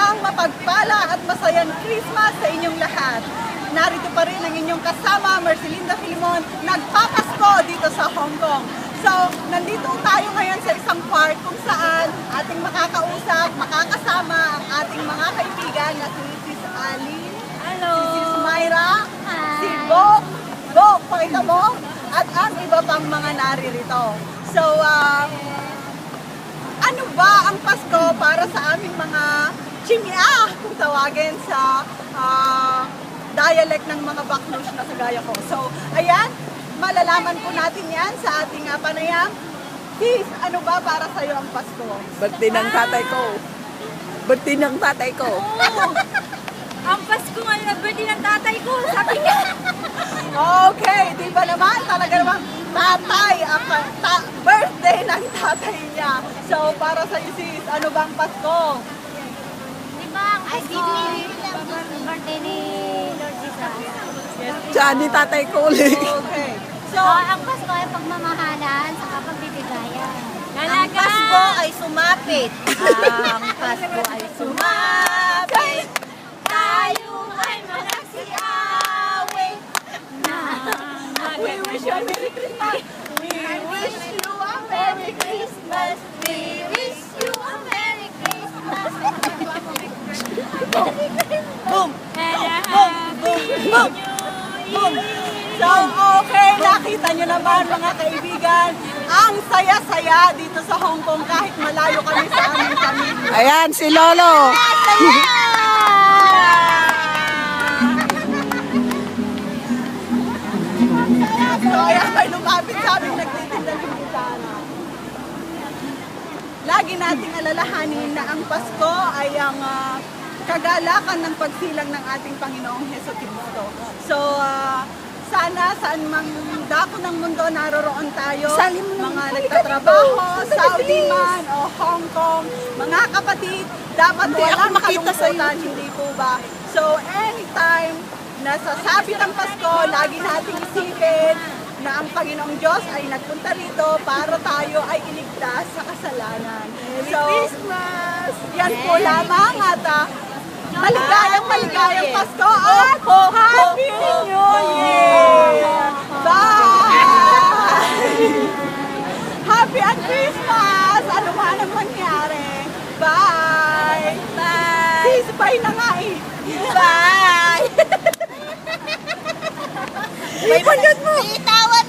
isang mapagpala at masayang Christmas sa inyong lahat. Narito pa rin ang inyong kasama, Marcelinda Filimon, nagpapasko dito sa Hong Kong. So, nandito tayo ngayon sa isang park kung saan ating makakausap, makakasama ang ating mga kaibigan na si Sis Aline, Hello! si Sis Myra, Hi! si Bok, pakita mo, at ang iba pang mga naririto. So, ano ba ang Pasko para sa aming mga chimia, kung tawagin sa dialect ng mga Baklush na kagaya ko. So, ayan, malalaman po natin yan sa ating panayam. Sis, ano ba para sa iyo ang Pasko? Birthday ng tatay ko. Birthday ng tatay ko. Oh, ang Pasko nga na birthday ng tatay ko, sabi niya. Okay, di ba naman? Talaga naman, tatay, ang birthday ng tatay niya. So, para sa iyo, sis, ano bang Pasko? Di ba ang Pasko, birthday ni Lord Jesus? Siya ni tatay ko ulit. Okay. So, ang Pasko ay pagmamahalan sa kapagbibigayan. Ang Pasko ay sumapit. Ang Pasko ay sumapit. Tayo ay managsiaway. We wish you a Merry Christmas! We wish you a Merry Christmas. We wish you a Merry Christmas. Boom! Boom! Boom! Boom! So, okay, nakita nyo naman mga kaibigan, ang saya-saya dito sa Hong Kong kahit malayo kami sa aming pamilya. Ayan, si Lolo. So, ayan, may lumapit sa amin nagtitinda ng gitara. Lagi nating alalahanin na ang Pasko ay ang kagalakan ng pagsilang ng ating Panginoong Heso Kristo. So, sana saan mang dako ng mundo naroroon tayo, mga nagtatrabaho, Saudi man o Hong Kong, mga kapatid, dapat walang kalungkutan, hindi po ba? So, anytime nasasabit ang Pasko, lagi nating isipin na ang Panginoong Diyos ay nagpunta rito para tayo ay iligtas sa kasalanan. So, Christmas! Yan po lamang at maligayang Pasko at Happy New Year! Bye! Happy and Christmas! Ano man ang mangyari? Bye! Bye! Sis, bye na nga eh! Bye! May panyad mo! Bitawan